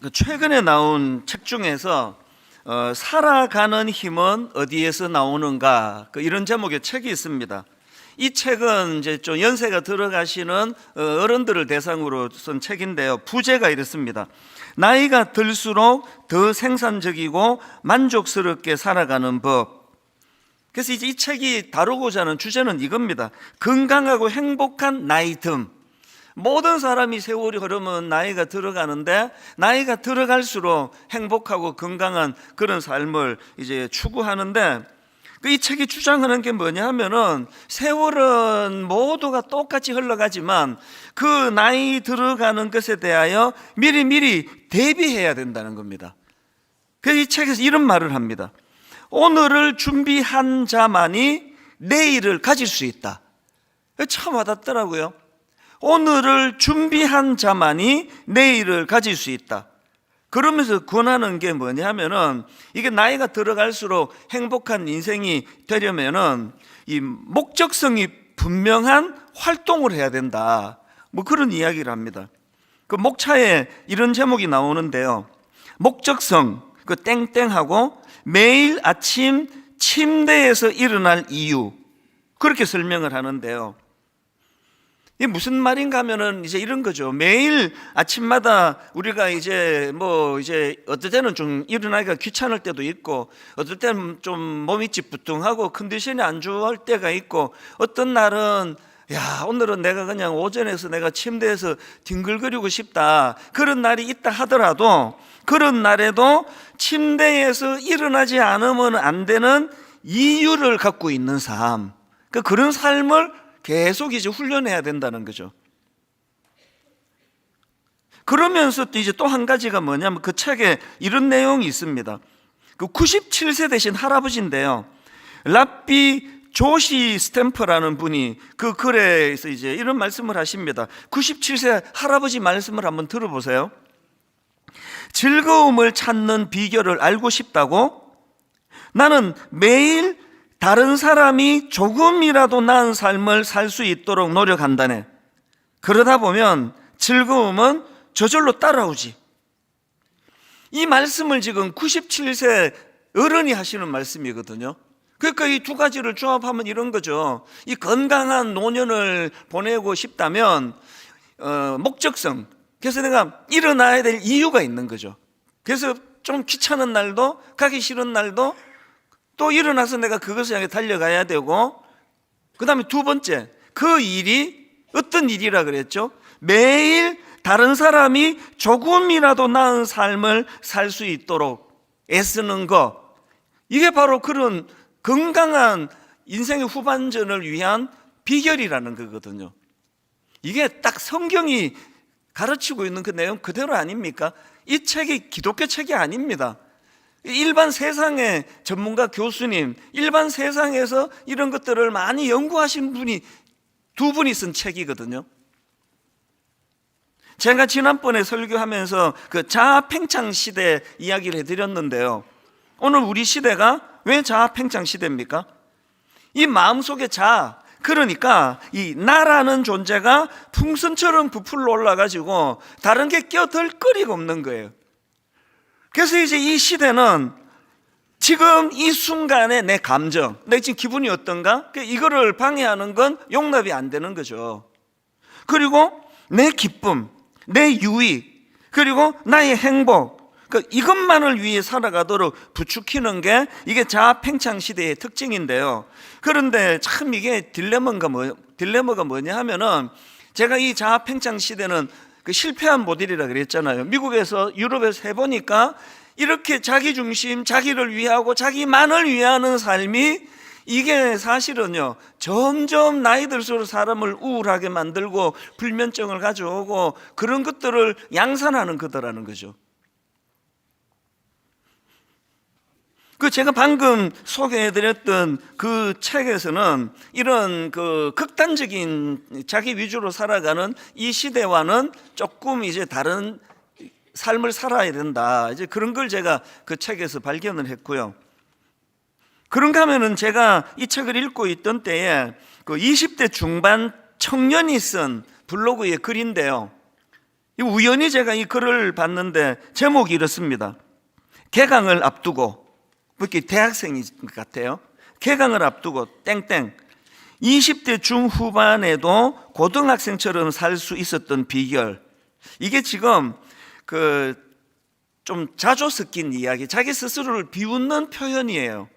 최근에 나온 책 중에서 살아가는 힘은 어디에서 나오는가, 이런 제목의 책이 있습니다. 이 책은 이제 좀 연세가 들어가시는 어른들을 대상으로 쓴 책인데요. 부제가 이렇습니다. 나이가 들수록 더 생산적이고 만족스럽게 살아가는 법. 그래서 이제 이 책이 다루고자 하는 주제는 이겁니다. 건강하고 행복한 나이듦. 모든 사람이 세월이 흐르면 나이가 들어가는데, 나이가 들어갈수록 행복하고 건강한 그런 삶을 이제 추구하는데, 이 책이 주장하는 게 뭐냐 하면은, 세월은 모두가 똑같이 흘러가지만 그 나이 들어가는 것에 대하여 미리 대비해야 된다는 겁니다. 그래서 이 책에서 이런 말을 합니다. 오늘을 준비한 자만이 내일을 가질 수 있다. 참 와닿더라고요. 오늘을 준비한 자만이 내일을 가질 수 있다. 그러면서 권하는 게 뭐냐 하면은, 이게 나이가 들어갈수록 행복한 인생이 되려면은 이 목적성이 분명한 활동을 해야 된다, 그런 이야기를 합니다. 그 목차에 이런 제목이 나오는데요. 목적성, 땡땡하고 매일 아침 침대에서 일어날 이유, 그렇게 설명을 하는데요. 이게 무슨 말인가 하면은 이제 이런 거죠. 매일 아침마다 우리가 이제 어떨 때는 좀 일어나기가 귀찮을 때도 있고, 어떨 때는 좀 몸이 찌뿌둥하고 컨디션이 안 좋을 때가 있고, 어떤 날은 오늘은 내가 그냥 오전에서 내가 침대에서 뒹굴거리고 싶다, 그런 날이 있다 하더라도, 그런 날에도 침대에서 일어나지 않으면 안 되는 이유를 갖고 있는 삶, 그런 삶을 계속 이제 훈련해야 된다는 거죠. 그러면서 또 이제 또 한 가지가 뭐냐면, 그 책에 이런 내용이 있습니다. 97세 되신 할아버지인데요. 랍비 조시 스탬퍼라는 분이 그 글에서 이제 이런 말씀을 하십니다. 97세 할아버지 말씀을 한번 들어보세요. 즐거움을 찾는 비결을 알고 싶다고? 나는 매일 다른 사람이 조금이라도 나은 삶을 살 수 있도록 노력한다네. 그러다 보면 즐거움은 저절로 따라오지. 이 말씀을 지금 97세 어른이 하시는 말씀이거든요. 그러니까 이 두 가지를 조합하면 이런 거죠. 이 건강한 노년을 보내고 싶다면 목적성, 그래서 내가 일어나야 될 이유가 있는 거죠. 그래서 좀 귀찮은 날도, 가기 싫은 날도 또 일어나서 내가 그것을 향해 달려가야 되고, 그 다음에 두 번째, 그 일이 어떤 일이라 그랬죠? 매일 다른 사람이 조금이라도 나은 삶을 살 수 있도록 애쓰는 것, 이게 바로 그런 건강한 인생의 후반전을 위한 비결이라는 거거든요. 이게 딱 성경이 가르치고 있는 그 내용 그대로 아닙니까? 이 책이 기독교 책이 아닙니다. 일반 세상의 전문가 교수님, 일반 세상에서 이런 것들을 많이 연구하신 분이 두 분이 쓴 책이거든요. 제가 지난번에 설교하면서 그 자아팽창 시대 이야기를 해드렸는데요. 오늘 우리 시대가 왜 자아팽창 시대입니까? 이 마음속의 자아, 그러니까 이 나라는 존재가 풍선처럼 부풀러 올라가지고 다른 게 껴들 거리가 없는 거예요. 그래서 이제 이 시대는 지금 이 순간에 내 감정, 내 지금 기분이 어떤가? 이거를 방해하는 건 용납이 안 되는 거죠. 그리고 내 기쁨, 내 유익, 그리고 나의 행복, 이것만을 위해 살아가도록 부추기는 게 이게 자아팽창 시대의 특징인데요. 그런데 참 이게 딜레마가 뭐냐 하면은, 제가 이 자아팽창 시대는 실패한 모델이라 그랬잖아요. 미국에서, 유럽에서 해보니까 이렇게 자기 중심, 자기를 위하고 자기만을 위하는 삶이, 이게 사실은요, 점점 나이 들수록 사람을 우울하게 만들고 불면증을 가져오고 그런 것들을 양산하는 거더라는 거죠. 제가 방금 소개해드렸던 그 책에서는 이런 극단적인 자기 위주로 살아가는 이 시대와는 조금 이제 다른 삶을 살아야 된다, 이제 그런 걸 제가 그 책에서 발견을 했고요. 그런가 하면은 제가 이 책을 읽고 있던 때에 20대 중반 청년이 쓴 블로그의 글인데요. 우연히 제가 이 글을 봤는데 제목이 이렇습니다. 개강을 앞두고, 이렇게 대학생인 것 같아요. 개강을 앞두고 땡땡 20대 중후반에도 고등학생처럼 살 수 있었던 비결. 이게 지금 좀 자조 섞인 이야기, 자기 스스로를 비웃는 표현이에요.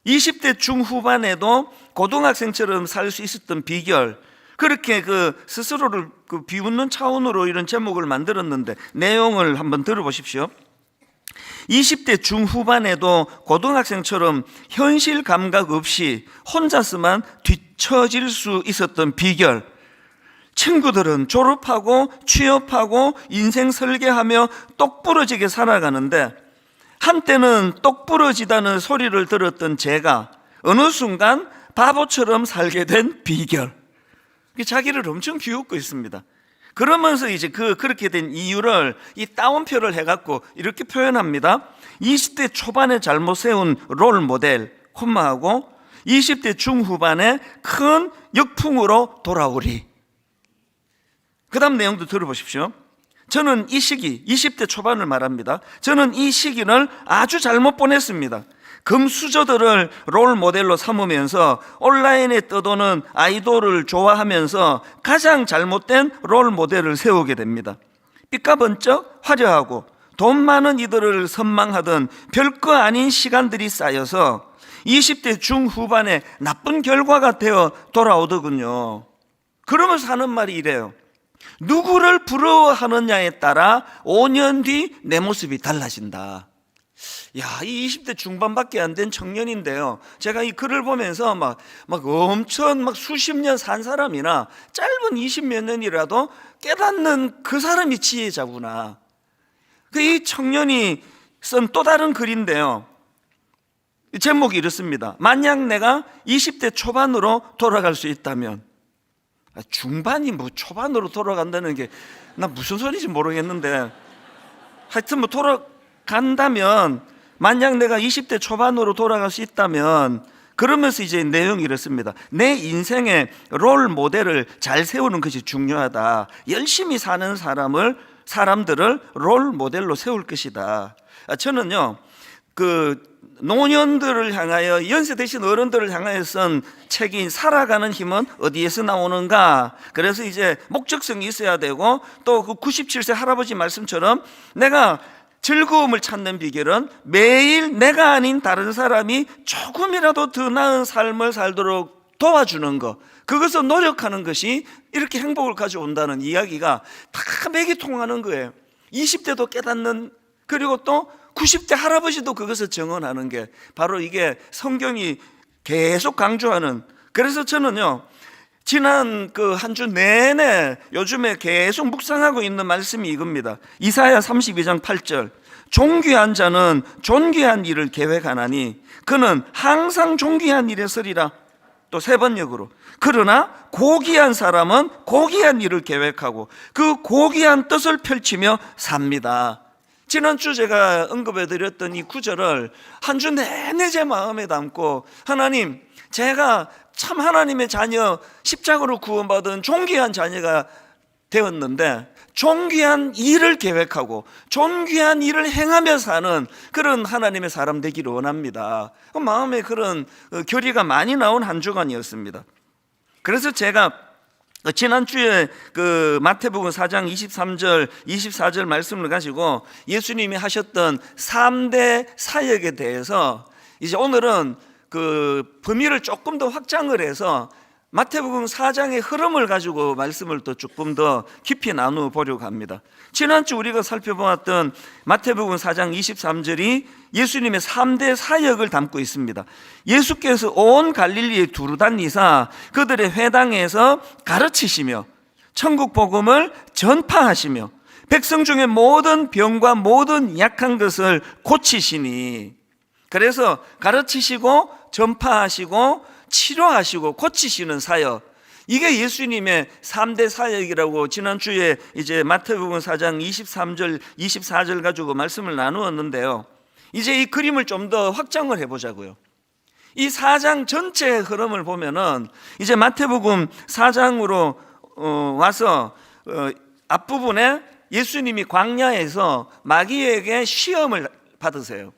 20대 중후반에도 고등학생처럼 살 수 있었던 비결, 그렇게 스스로를 비웃는 차원으로 이런 제목을 만들었는데 내용을 한번 들어보십시오. 20대 중후반에도 고등학생처럼 현실 감각 없이 혼자서만 뒤처질 수 있었던 비결. 친구들은 졸업하고 취업하고 인생 설계하며 똑부러지게 살아가는데 한때는 똑부러지다는 소리를 들었던 제가 어느 순간 바보처럼 살게 된 비결. 자기를 엄청 비웃고 있습니다. 그러면서 이제 그렇게 된 이유를 이 따옴표를 해갖고 이렇게 표현합니다. 20대 초반에 잘못 세운 롤 모델, 콤마하고 20대 중후반에 큰 역풍으로 돌아오리. 그 다음 내용도 들어보십시오. 저는 이 시기, 20대 초반을 말합니다. 저는 이 시기를 아주 잘못 보냈습니다. 금수저들을 롤 모델로 삼으면서 온라인에 떠도는 아이돌을 좋아하면서 가장 잘못된 롤 모델을 세우게 됩니다. 삐까번쩍 화려하고 돈 많은 이들을 선망하던 별거 아닌 시간들이 쌓여서 20대 중후반에 나쁜 결과가 되어 돌아오더군요. 그러면서 하는 말이 이래요. 누구를 부러워하느냐에 따라 5년 뒤 내 모습이 달라진다. 이 20대 중반밖에 안 된 청년인데요. 제가 이 글을 보면서 막 엄청 수십 년 산 사람이나 짧은 20몇 년이라도 깨닫는 그 사람이 지혜자구나. 이 청년이 쓴 또 다른 글인데요. 제목이 이렇습니다. 만약 내가 20대 초반으로 돌아갈 수 있다면. 중반이 초반으로 돌아간다는 게 나 무슨 소리인지 모르겠는데 하여튼 돌아간다면, 만약 내가 20대 초반으로 돌아갈 수 있다면, 그러면서 이제 내용이 이렇습니다. 내 인생의 롤 모델을 잘 세우는 것이 중요하다. 열심히 사는 사람들을 롤 모델로 세울 것이다. 저는요, 노년들을 향하여, 연세 드신 어른들을 향하여 쓴 책인 살아가는 힘은 어디에서 나오는가. 그래서 이제 목적성이 있어야 되고, 또 97세 할아버지 말씀처럼 내가 즐거움을 찾는 비결은 매일 내가 아닌 다른 사람이 조금이라도 더 나은 삶을 살도록 도와주는 것, 그것을 노력하는 것이 이렇게 행복을 가져온다는 이야기가 다 맥이 통하는 거예요. 20대도 깨닫는, 그리고 또 90대 할아버지도 그것을 정언하는 게 바로 이게 성경이 계속 강조하는. 그래서 저는요, 지난 한 주 내내 요즘에 계속 묵상하고 있는 말씀이 이겁니다. 이사야 32장 8절. 존귀한 자는 존귀한 일을 계획하나니 그는 항상 존귀한 일에 서리라. 또 세 번역으로. 그러나 고귀한 사람은 고귀한 일을 계획하고 그 고귀한 뜻을 펼치며 삽니다. 지난주 제가 언급해드렸던 이 구절을 한 주 내내 제 마음에 담고, 하나님, 제가 참 하나님의 자녀, 십자가로 구원받은 존귀한 자녀가 되었는데 존귀한 일을 계획하고 존귀한 일을 행하며 사는 그런 하나님의 사람 되기를 원합니다. 마음에 그런 결의가 많이 나온 한 주간이었습니다. 그래서 제가 지난주에 마태복음 4장 23절 24절 말씀을 가지고 예수님이 하셨던 3대 사역에 대해서 이제 오늘은 범위를 조금 더 확장을 해서 마태복음 4장의 흐름을 가지고 말씀을 또 조금 더 깊이 나누어 보려고 합니다. 지난주 우리가 살펴보았던 마태복음 4장 23절이 예수님의 3대 사역을 담고 있습니다. 예수께서 온 갈릴리에 두루 다니사 그들의 회당에서 가르치시며 천국 복음을 전파하시며 백성 중에 모든 병과 모든 약한 것을 고치시니. 그래서 가르치시고 전파하시고 치료하시고 고치시는 사역, 이게 예수님의 3대 사역이라고 지난주에 이제 마태복음 4장 23절 24절 가지고 말씀을 나누었는데요. 이제 이 그림을 좀 더 확장을 해보자고요. 이 4장 전체의 흐름을 보면은 이제 마태복음 4장으로 와서 앞부분에 예수님이 광야에서 마귀에게 시험을 받으세요.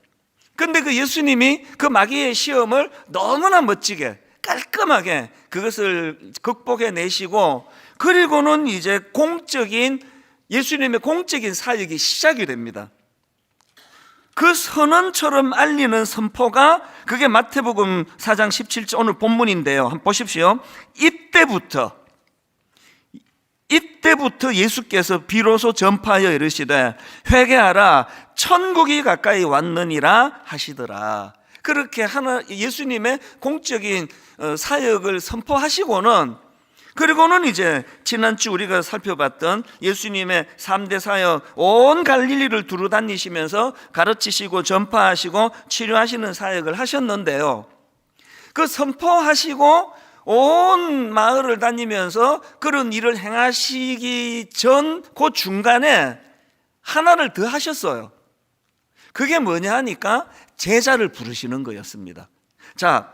근데 그 예수님이 그 마귀의 시험을 너무나 멋지게 깔끔하게 그것을 극복해 내시고, 그리고는 이제 예수님의 공적인 사역이 시작이 됩니다. 그 선언처럼 알리는 선포가 그게 마태복음 4장 17절 오늘 본문인데요. 한번 보십시오. 이때부터 예수께서 비로소 전파하여 이르시되 회개하라 천국이 가까이 왔느니라 하시더라. 그렇게 예수님의 공적인 사역을 선포하시고는, 그리고는 이제 지난주 우리가 살펴봤던 예수님의 3대 사역, 온 갈릴리를 두루 다니시면서 가르치시고 전파하시고 치료하시는 사역을 하셨는데요, 그 선포하시고 온 마을을 다니면서 그런 일을 행하시기 전 그 중간에 하나를 더 하셨어요. 그게 뭐냐 하니까 제자를 부르시는 거였습니다. 자,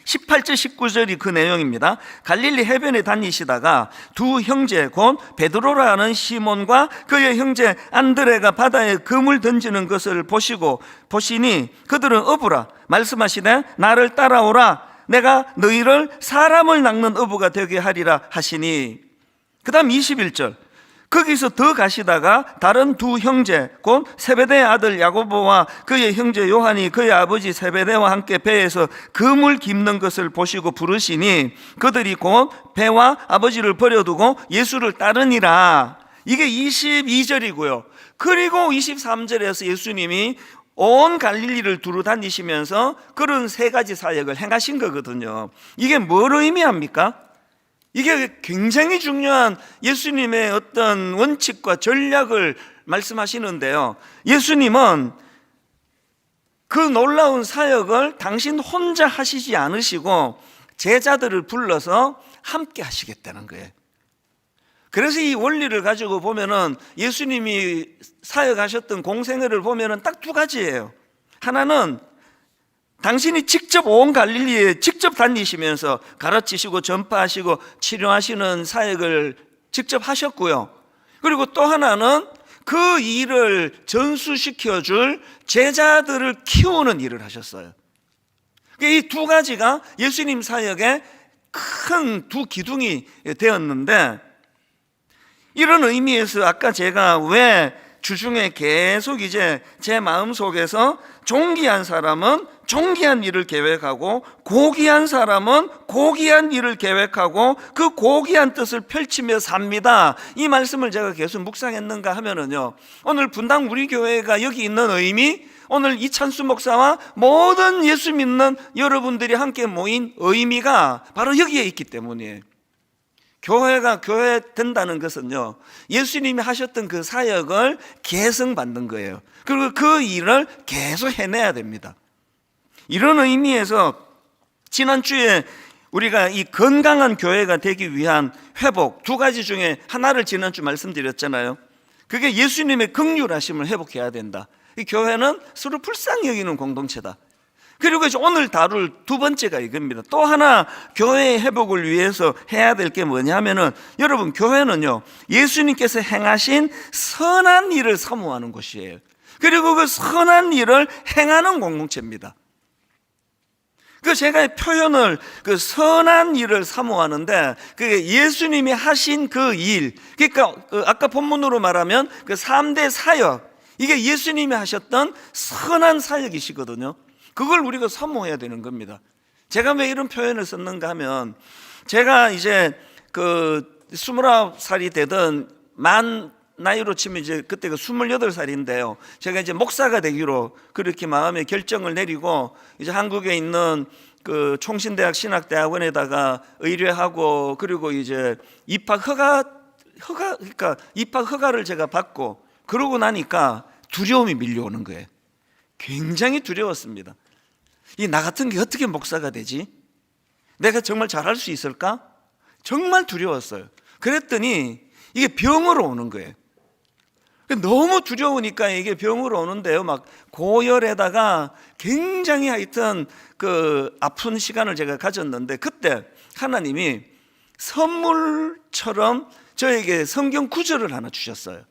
18절 19절이 그 내용입니다. 갈릴리 해변에 다니시다가 두 형제 곧 베드로라 하는 시몬과 그의 형제 안드레가 바다에 금을 던지는 것을 보시니 그들은 어부라 말씀하시되 나를 따라오라 내가 너희를 사람을 낚는 어부가 되게 하리라 하시니, 그 다음 21절 거기서 더 가시다가 다른 두 형제 곧 세베대의 아들 야고보와 그의 형제 요한이 그의 아버지 세베대와 함께 배에서 금을 깁는 것을 보시고 부르시니 그들이 곧 배와 아버지를 버려두고 예수를 따르니라. 이게 22절이고요. 그리고 23절에서 예수님이 온 갈릴리를 두루 다니시면서 그런 세 가지 사역을 행하신 거거든요. 이게 뭘 의미합니까? 이게 굉장히 중요한 예수님의 어떤 원칙과 전략을 말씀하시는데요, 예수님은 그 놀라운 사역을 당신 혼자 하시지 않으시고 제자들을 불러서 함께 하시겠다는 거예요. 그래서 이 원리를 가지고 보면은 예수님이 사역하셨던 공생애를 보면은 딱 두 가지예요. 하나는 당신이 직접 온 갈릴리에 직접 다니시면서 가르치시고 전파하시고 치료하시는 사역을 직접 하셨고요. 그리고 또 하나는 그 일을 전수시켜 줄 제자들을 키우는 일을 하셨어요. 이 두 가지가 예수님 사역의 큰 두 기둥이 되었는데, 이런 의미에서 아까 제가 왜 주중에 계속 이제 제 마음속에서 존귀한 사람은 존귀한 일을 계획하고 고귀한 사람은 고귀한 일을 계획하고 그 고귀한 뜻을 펼치며 삽니다, 이 말씀을 제가 계속 묵상했는가 하면은요, 오늘 분당 우리 교회가 여기 있는 의미, 오늘 이찬수 목사와 모든 예수 믿는 여러분들이 함께 모인 의미가 바로 여기에 있기 때문이에요. 교회가 교회 된다는 것은요, 예수님이 하셨던 그 사역을 계승받는 거예요. 그리고 그 일을 계속 해내야 됩니다. 이런 의미에서 지난주에 우리가 이 건강한 교회가 되기 위한 회복 두 가지 중에 하나를 지난주 말씀드렸잖아요. 그게 예수님의 긍휼하심을 회복해야 된다. 이 교회는 서로 불쌍히 여기는 공동체다. 그리고 이제 오늘 다룰 두 번째가 이겁니다. 또 하나 교회의 회복을 위해서 해야 될 게 뭐냐면은, 여러분, 교회는요, 예수님께서 행하신 선한 일을 사모하는 곳이에요. 그리고 그 선한 일을 행하는 공동체입니다. 그 제가 표현을 그 선한 일을 사모하는데, 그게 예수님이 하신 그 일, 그러니까 아까 본문으로 말하면 그 3대 사역, 이게 예수님이 하셨던 선한 사역이시거든요. 그걸 우리가 사모해야 되는 겁니다. 제가 왜 이런 표현을 썼는가 하면, 제가 이제 그 29살이 되던 만 나이로 치면 이제 그때가 28살인데요. 제가 이제 목사가 되기로 그렇게 마음의 결정을 내리고 이제 한국에 있는 그 총신대학 신학대학원에다가 의뢰하고, 그리고 이제 그러니까 입학 허가를 제가 받고, 그러고 나니까 두려움이 밀려오는 거예요. 굉장히 두려웠습니다. 나 같은 게 어떻게 목사가 되지? 내가 정말 잘할 수 있을까? 정말 두려웠어요. 그랬더니 이게 병으로 오는 거예요. 너무 두려우니까 이게 병으로 오는데요, 막 고열에다가 굉장히 하여튼 그 아픈 시간을 제가 가졌는데, 그때 하나님이 선물처럼 저에게 성경 구절을 하나 주셨어요.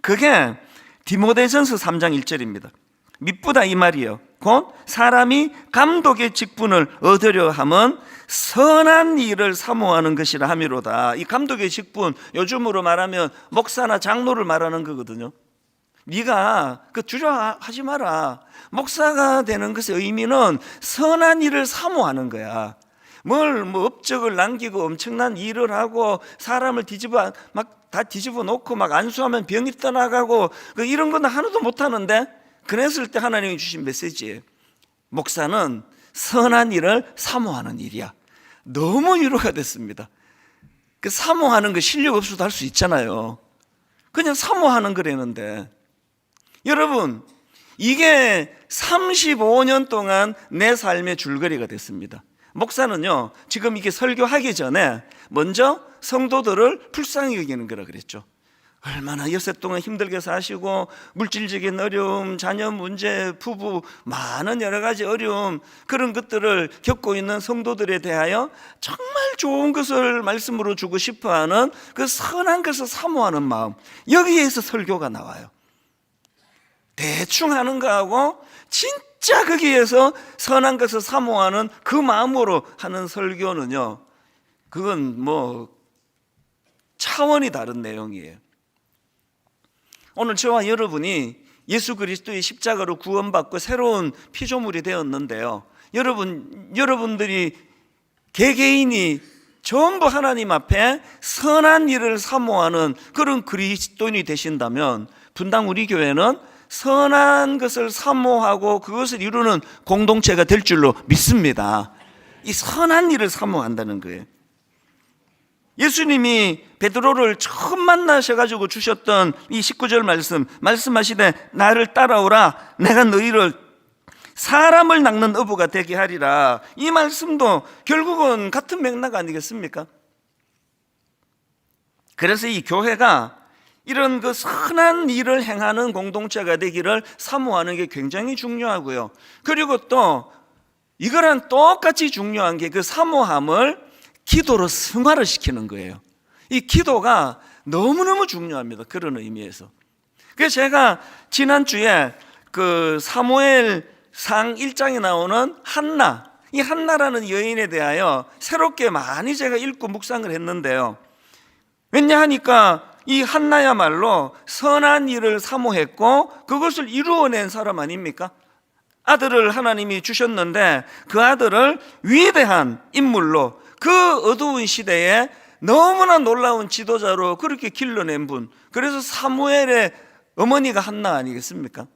그게 디모데전서 3장 1절입니다. 미쁘다 이 말이요, 곧 사람이 감독의 직분을 얻으려 함은 선한 일을 사모하는 것이라 함이로다. 이 감독의 직분, 요즘으로 말하면 목사나 장로를 말하는 거거든요. 네가 그 두려워하지 마라. 목사가 되는 것의 의미는 선한 일을 사모하는 거야. 뭐 업적을 남기고 엄청난 일을 하고 사람을 다 뒤집어 놓고 막 안수하면 병이 떠나가고 이런 건 하나도 못 하는데, 그랬을 때 하나님이 주신 메시지예요. 목사는 선한 일을 사모하는 일이야. 너무 위로가 됐습니다. 그 사모하는 거 실력 없어도 할 수 있잖아요. 그냥 사모하는 거라는데, 여러분, 이게 35년 동안 내 삶의 줄거리가 됐습니다. 목사는요, 지금 이게 설교하기 전에 먼저 성도들을 불쌍히 여기는 거라 그랬죠. 얼마나 엿새 동안 힘들게 사시고 물질적인 어려움, 자녀 문제, 부부 많은 여러 가지 어려움, 그런 것들을 겪고 있는 성도들에 대하여 정말 좋은 것을 말씀으로 주고 싶어하는 그 선한 것을 사모하는 마음, 여기에서 설교가 나와요. 대충 하는 거하고 진짜 거기에서 선한 것을 사모하는 그 마음으로 하는 설교는요, 그건 뭐 차원이 다른 내용이에요. 오늘 저와 여러분이 예수 그리스도의 십자가로 구원받고 새로운 피조물이 되었는데요, 여러분들이 개개인이 전부 하나님 앞에 선한 일을 사모하는 그런 그리스도인이 되신다면, 분당 우리 교회는 선한 것을 사모하고 그것을 이루는 공동체가 될 줄로 믿습니다. 이 선한 일을 사모한다는 거예요. 예수님이 베드로를 처음 만나셔가지고 주셨던 이 19절 말씀하시되 나를 따라오라, 내가 너희를 사람을 낚는 어부가 되게 하리라. 이 말씀도 결국은 같은 맥락 아니겠습니까? 그래서 이 교회가 이런 그 선한 일을 행하는 공동체가 되기를 사모하는 게 굉장히 중요하고요. 그리고 또 이거랑 똑같이 중요한 게 그 사모함을 기도로 승화를 시키는 거예요. 이 기도가 너무너무 중요합니다. 그런 의미에서. 그래서 제가 지난주에 그 사무엘상 1장에 나오는 한나, 이 한나라는 여인에 대하여 새롭게 많이 제가 읽고 묵상을 했는데요. 왜냐하니까 이 한나야말로 선한 일을 사모했고 그것을 이루어낸 사람 아닙니까? 아들을 하나님이 주셨는데 그 아들을 위대한 인물로, 그 어두운 시대에 너무나 놀라운 지도자로 그렇게 길러낸 분, 그래서 사무엘의 어머니가 한나 아니겠습니까?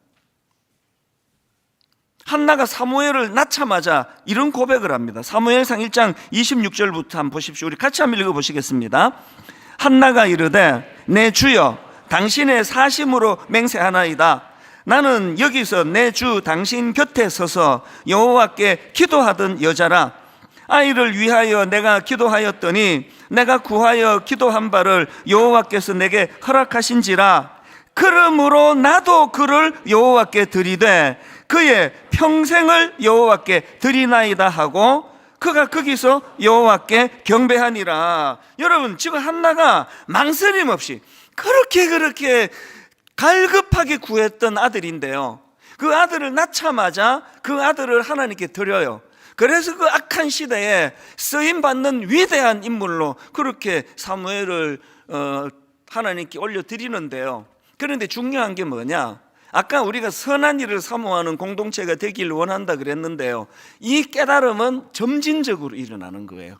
한나가 사무엘을 낳자마자 이런 고백을 합니다. 사무엘상 1장 26절부터 한번 보십시오. 우리 같이 한번 읽어보시겠습니다. 한나가 이르되 내 주여 당신의 사심으로 맹세하나이다. 나는 여기서 내 주 당신 곁에 서서 여호와께 기도하던 여자라. 아이를 위하여 내가 기도하였더니 내가 구하여 기도한 바를 여호와께서 내게 허락하신지라. 그러므로 나도 그를 여호와께 드리되 그의 평생을 여호와께 드리나이다 하고 그가 거기서 여호와께 경배하니라. 여러분, 지금 한나가 망설임 없이 그렇게 갈급하게 구했던 아들인데요, 그 아들을 낳자마자 그 아들을 하나님께 드려요. 그래서 그 악한 시대에 쓰임받는 위대한 인물로 그렇게 사무엘을 하나님께 올려드리는데요. 그런데 중요한 게 뭐냐, 아까 우리가 선한 일을 사모하는 공동체가 되길 원한다 그랬는데요, 이 깨달음은 점진적으로 일어나는 거예요.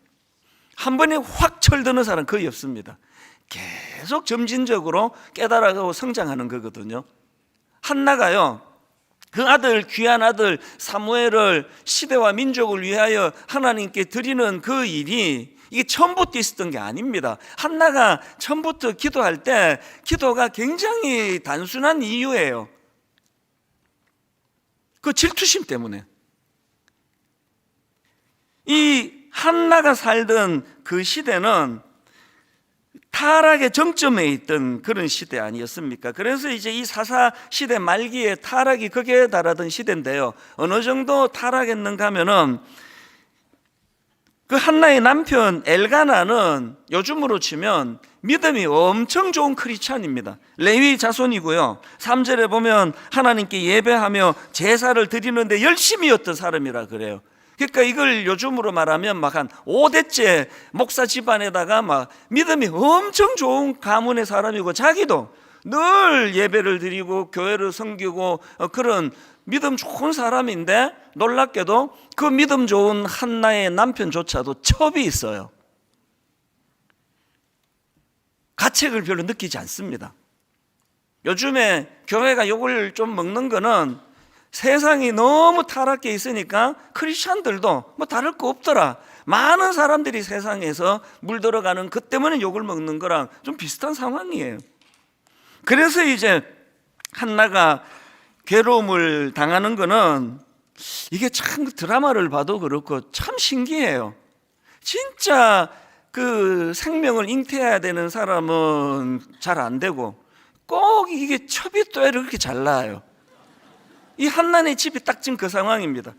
한 번에 확 철드는 사람 거의 없습니다. 계속 점진적으로 깨달아가고 성장하는 거거든요. 한나가요, 그 아들, 귀한 아들 사무엘을 시대와 민족을 위하여 하나님께 드리는 그 일이 이게 처음부터 있었던 게 아닙니다. 한나가 처음부터 기도할 때 기도가 굉장히 단순한 이유예요. 그 질투심 때문에. 이 한나가 살던 그 시대는 타락의 정점에 있던 그런 시대 아니었습니까? 그래서 이제 이 사사 시대 말기에 타락이 극에 달하던 시대인데요, 어느 정도 타락했는가 하면은 그 한나의 남편 엘가나는 요즘으로 치면 믿음이 엄청 좋은 크리스찬입니다. 레위 자손이고요. 3절에 보면 하나님께 예배하며 제사를 드리는데 열심히였던 사람이라 그래요. 그러니까 이걸 요즘으로 말하면 막 한 5대째 목사 집안에다가 막 믿음이 엄청 좋은 가문의 사람이고, 자기도 늘 예배를 드리고 교회를 섬기고 그런 믿음 좋은 사람인데, 놀랍게도 그 믿음 좋은 한나의 남편조차도 첩이 있어요. 가책을 별로 느끼지 않습니다. 요즘에 교회가 욕을 좀 먹는 거는 세상이 너무 타락해 있으니까 크리스찬들도 뭐 다를 거 없더라, 많은 사람들이 세상에서 물들어가는 그 때문에 욕을 먹는 거랑 좀 비슷한 상황이에요. 그래서 이제 한나가 괴로움을 당하는 거는, 이게 참 드라마를 봐도 그렇고 참 신기해요. 진짜 그 생명을 잉태해야 되는 사람은 잘 안 되고, 꼭 이게 첩이 또 이렇게 잘 나와요. 이 한나의 집이 딱 지금 그 상황입니다.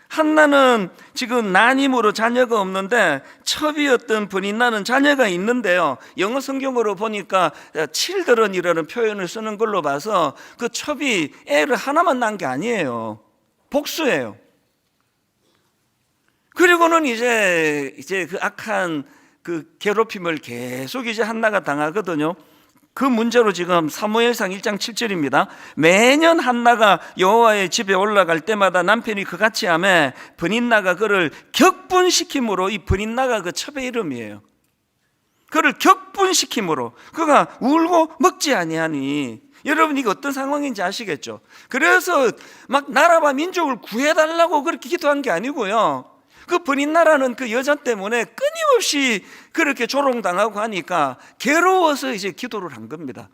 한나는 지금 난임으로 자녀가 없는데, 첩이었던 브닌나는 자녀가 있는데요, 영어 성경으로 보니까 children이라는 표현을 쓰는 걸로 봐서 그 첩이 애를 하나만 낳은 게 아니에요. 복수예요. 그리고는 이제 그 악한 그 괴롭힘을 계속 이제 한나가 당하거든요. 그 문제로 지금 사무엘상 1장 7절입니다. 매년 한나가 여호와의 집에 올라갈 때마다 남편이 그같이 하매 브닌나가 그를 격분시킴으로, 이 브닌나가 그 첩의 이름이에요. 그를 격분시킴으로 그가 울고 먹지 아니하니, 여러분 이게 어떤 상황인지 아시겠죠? 그래서 막 나라와 민족을 구해달라고 그렇게 기도한 게 아니고요, 그 브닌나라는 그 여자 때문에 끊임없이 그렇게 조롱당하고 하니까 괴로워서 이제 기도를 한 겁니다.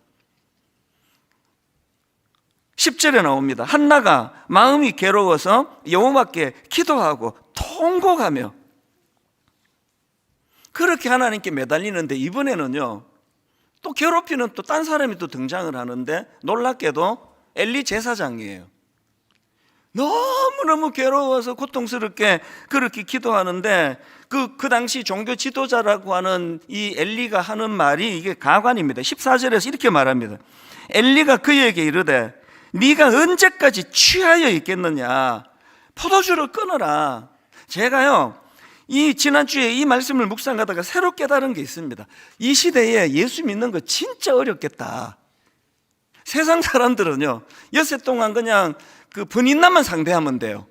10절에 나옵니다. 한나가 마음이 괴로워서 여호와께 기도하고 통곡하며, 그렇게 하나님께 매달리는데, 이번에는요 또 괴롭히는 또 딴 사람이 또 등장을 하는데, 놀랍게도 엘리 제사장이에요. 너무너무 괴로워서 고통스럽게 그렇게 기도하는데, 그 당시 종교 지도자라고 하는 이 엘리가 하는 말이 이게 가관입니다. 14절에서 이렇게 말합니다. 엘리가 그에게 이르되 네가 언제까지 취하여 있겠느냐, 포도주를 끊어라. 제가요 이 지난주에 이 말씀을 묵상하다가 새로 깨달은 게 있습니다. 이 시대에 예수 믿는 거 진짜 어렵겠다. 세상 사람들은요 엿새 동안 그냥 그 브닌나만 상대하면 돼요.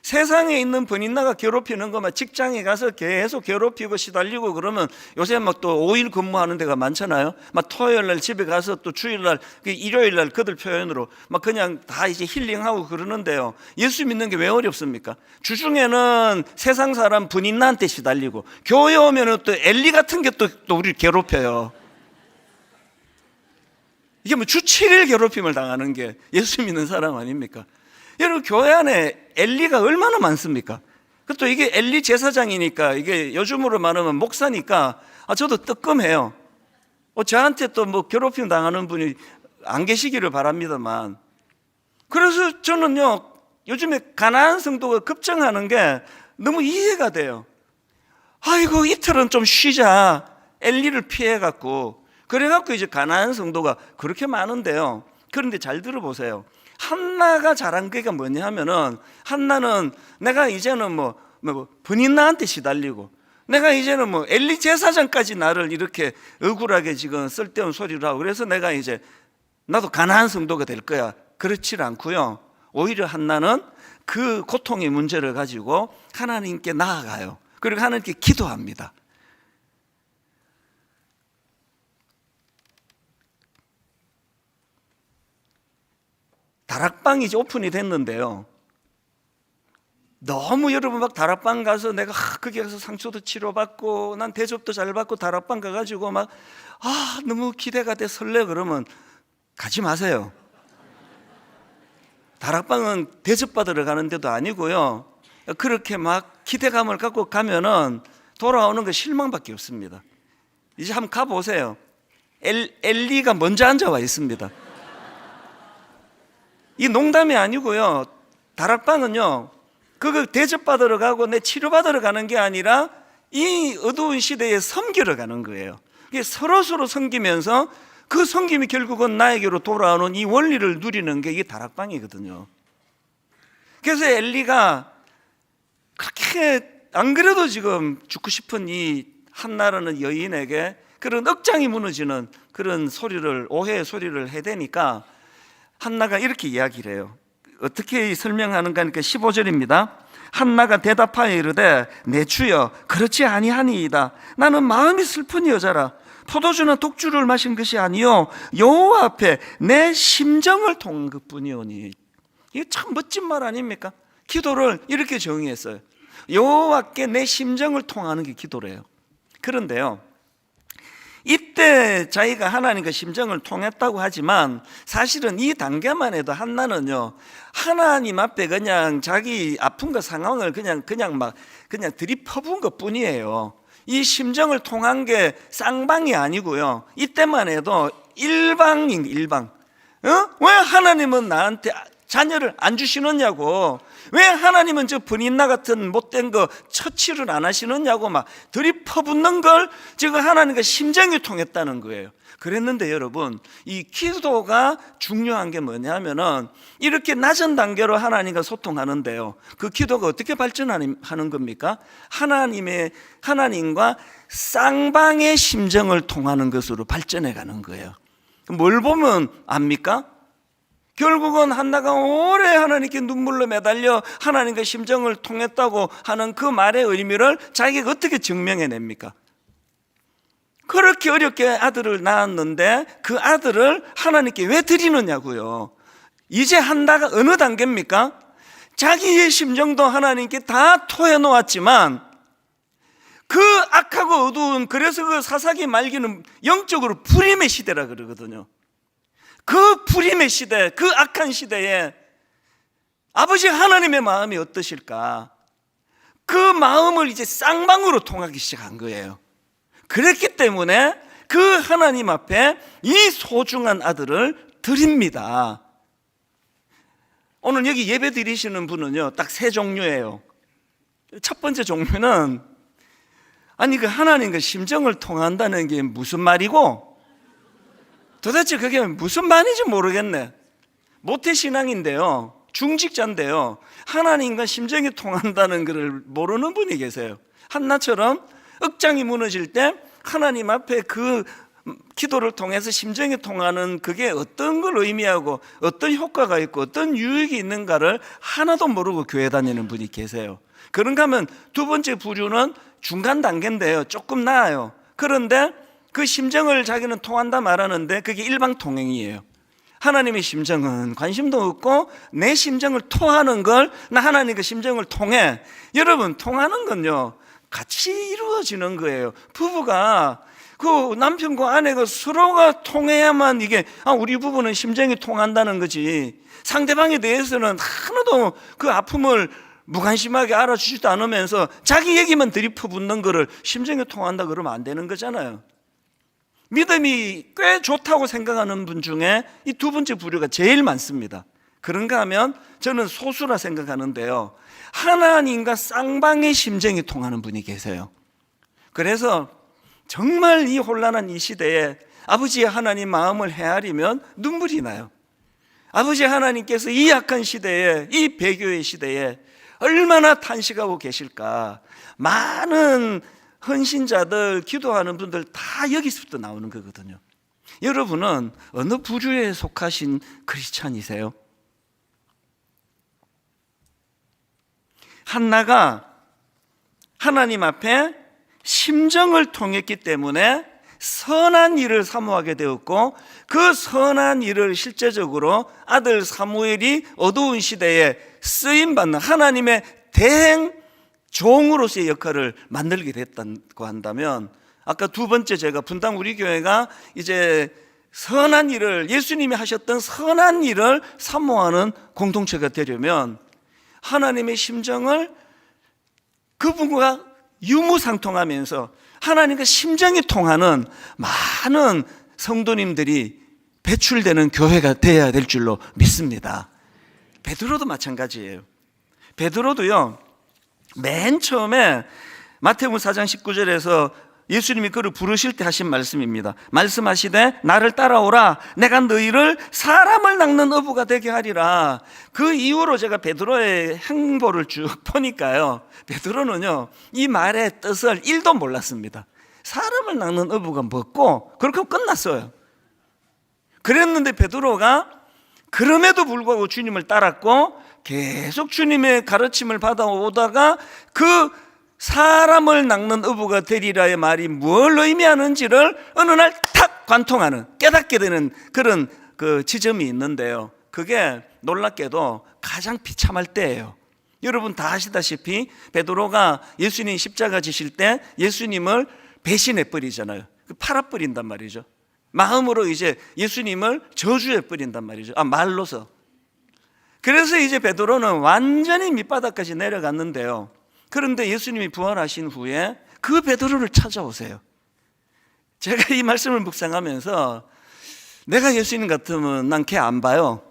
세상에 있는 브닌나가 괴롭히는 거만 직장에 가서 계속 괴롭히고 시달리고 그러면, 요새 막 또 5일 근무하는 데가 많잖아요. 막 토요일 날 집에 가서 또 주일 날, 일요일 날 그들 표현으로 막 그냥 다 이제 힐링하고 그러는데요, 예수 믿는 게 왜 어렵습니까? 주중에는 세상 사람 브닌나한테 시달리고, 교회 오면은 또 엘리 같은 게 또 우리를 괴롭혀요. 이게 뭐 주 7일 괴롭힘을 당하는 게 예수 믿는 사람 아닙니까? 여러분 교회 안에 엘리가 얼마나 많습니까? 또 이게 엘리 제사장이니까, 이게 요즘으로 말하면 목사니까 저도 뜨끔해요. 저한테 또 뭐 괴롭힘 당하는 분이 안 계시기를 바랍니다만, 그래서 저는요 요즘에 가나안 성도가 급증하는 게 너무 이해가 돼요. 아이고 이틀은 좀 쉬자, 엘리를 피해갖고. 그래갖고 이제 가나안 성도가 그렇게 많은데요, 그런데 잘 들어보세요. 한나가 잘한 게 뭐냐 하면은, 한나는 내가 이제는 뭐 브닌나한테 시달리고, 내가 이제는 뭐 엘리 제사장까지 나를 이렇게 억울하게 지금 쓸데없는 소리를 하고, 그래서 내가 이제 나도 가나안 성도가 될 거야, 그렇지 않고요, 오히려 한나는 그 고통의 문제를 가지고 하나님께 나아가요. 그리고 하나님께 기도합니다. 다락방이 이제 오픈이 됐는데요, 너무 여러분 막 다락방 가서 내가 거기 가서 상처도 치료받고 난 대접도 잘 받고 다락방 가가지고 막 너무 기대가 돼 설레, 그러면 가지 마세요. 다락방은 대접받으러 가는 데도 아니고요, 그렇게 막 기대감을 갖고 가면은 돌아오는 거 실망밖에 없습니다. 이제 한번 가보세요. 엘리가 먼저 앉아와 있습니다. 이 농담이 아니고요, 다락방은요 그거 대접받으러 가고 내 치료받으러 가는 게 아니라 이 어두운 시대에 섬기러 가는 거예요. 서로 섬기면서 그 섬김이 결국은 나에게로 돌아오는 이 원리를 누리는 게 이게 다락방이거든요. 그래서 엘리가 그렇게 안 그래도 지금 죽고 싶은 이 한나라는 여인에게 그런 억장이 무너지는 그런 소리를, 오해의 소리를 해대니까 한나가 이렇게 이야기를 해요. 어떻게 설명하는가 하니까 15절입니다. 한나가 대답하여 이르되 내 주여 그렇지 아니하니이다. 나는 마음이 슬픈 여자라. 포도주나 독주를 마신 것이 아니요 여호와 앞에 내 심정을 통한 것뿐이오니. 이게 참 멋진 말 아닙니까? 기도를 이렇게 정의했어요. 여호와께 내 심정을 통하는 게 기도래요. 그런데요, 이때 자기가 하나님과 심정을 통했다고 하지만 사실은 이 단계만 해도 한나는요, 하나님 앞에 그냥 자기 아픔과 상황을 그냥 들이퍼부은 것 뿐이에요. 이 심정을 통한 게 쌍방이 아니고요, 이때만 해도 일방인 일방. 왜 하나님은 나한테 자녀를 안 주시느냐고, 왜 하나님은 저 분인나 같은 못된 거 처치를 안 하시느냐고 막 들이퍼붓는 걸 지금 하나님과 심정이 통했다는 거예요. 그랬는데 여러분, 이 기도가 중요한 게 뭐냐면은 이렇게 낮은 단계로 하나님과 소통하는데요, 그 기도가 어떻게 발전하는 겁니까? 하나님과 쌍방의 심정을 통하는 것으로 발전해 가는 거예요. 뭘 보면 압니까? 결국은 한나가 오래 하나님께 눈물로 매달려 하나님과 심정을 통했다고 하는 그 말의 의미를 자기가 어떻게 증명해냅니까? 그렇게 어렵게 아들을 낳았는데 그 아들을 하나님께 왜 드리느냐고요. 이제 한나가 어느 단계입니까? 자기의 심정도 하나님께 다 토해놓았지만 그 악하고 어두운, 그래서 그 사사기 말기는 영적으로 불임의 시대라 그러거든요. 그 불임의 시대, 그 악한 시대에 아버지 하나님의 마음이 어떠실까? 그 마음을 이제 쌍방으로 통하기 시작한 거예요. 그랬기 때문에 그 하나님 앞에 이 소중한 아들을 드립니다. 오늘 여기 예배 드리시는 분은요, 딱 세 종류예요. 첫 번째 종류는, 아니 그 하나님과 심정을 통한다는 게 무슨 말이고 도대체 그게 무슨 말인지 모르겠네. 모태신앙인데요, 중직자인데요, 하나님과 심정이 통한다는 것을 모르는 분이 계세요. 한나처럼 억장이 무너질 때 하나님 앞에 그 기도를 통해서 심정이 통하는 그게 어떤 걸 의미하고 어떤 효과가 있고 어떤 유익이 있는가를 하나도 모르고 교회 다니는 분이 계세요. 그런가 하면 두 번째 부류는 중간 단계인데요, 조금 나아요. 그런데 그 심정을 자기는 통한다 말하는데 그게 일방통행이에요. 하나님의 심정은 관심도 없고 내 심정을 토하는 걸 나 하나님의 심정을 통해. 여러분, 통하는 건요 같이 이루어지는 거예요. 부부가 그 남편과 아내가 서로가 통해야만 이게 우리 부부는 심정이 통한다는 거지, 상대방에 대해서는 하나도 그 아픔을 무관심하게 알아주지도 않으면서 자기 얘기만 들이퍼붓는 거를 심정이 통한다 그러면 안 되는 거잖아요. 믿음이 꽤 좋다고 생각하는 분 중에 이 두 번째 부류가 제일 많습니다. 그런가 하면 저는 소수라 생각하는데요, 하나님과 쌍방의 심정이 통하는 분이 계세요. 그래서 정말 이 혼란한 이 시대에 아버지 하나님 마음을 헤아리면 눈물이 나요. 아버지 하나님께서 이 악한 시대에, 이 배교의 시대에 얼마나 탄식하고 계실까. 많은 헌신자들, 기도하는 분들 다 여기서부터 나오는 거거든요. 여러분은 어느 부류에 속하신 크리스찬이세요? 한나가 하나님 앞에 심정을 통했기 때문에 선한 일을 사모하게 되었고, 그 선한 일을 실제적으로 아들 사무엘이 어두운 시대에 쓰임받는 하나님의 대행 종으로서의 역할을 만들게 됐다고 한다면, 아까 두 번째 제가 분당 우리 교회가 이제 선한 일을, 예수님이 하셨던 선한 일을 사모하는 공동체가 되려면 하나님의 심정을 그분과 유무상통하면서 하나님과 심정이 통하는 많은 성도님들이 배출되는 교회가 되어야 될 줄로 믿습니다. 베드로도 마찬가지예요. 베드로도요, 맨 처음에 마태복음 4장 19절에서 예수님이 그를 부르실 때 하신 말씀입니다. 말씀하시되 나를 따라오라. 내가 너희를 사람을 낚는 어부가 되게 하리라. 그 이후로 제가 베드로의 행보를 쭉 보니까요, 베드로는요 이 말의 뜻을 1도 몰랐습니다. 사람을 낚는 어부가 뭐고 그렇게 끝났어요. 그랬는데 베드로가 그럼에도 불구하고 주님을 따랐고 계속 주님의 가르침을 받아오다가 그 사람을 낚는 어부가 되리라의 말이 뭘 의미하는지를 어느 날 탁 관통하는, 깨닫게 되는 그런 그 지점이 있는데요, 그게 놀랍게도 가장 비참할 때예요. 여러분 다 아시다시피 베드로가 예수님 십자가 지실 때 예수님을 배신해 버리잖아요. 팔아 버린단 말이죠. 마음으로 이제 예수님을 저주해 버린단 말이죠. 말로서. 그래서 이제 베드로는 완전히 밑바닥까지 내려갔는데요, 그런데 예수님이 부활하신 후에 그 베드로를 찾아오세요. 제가 이 말씀을 묵상하면서 내가 예수님 같으면 난 걔 안 봐요.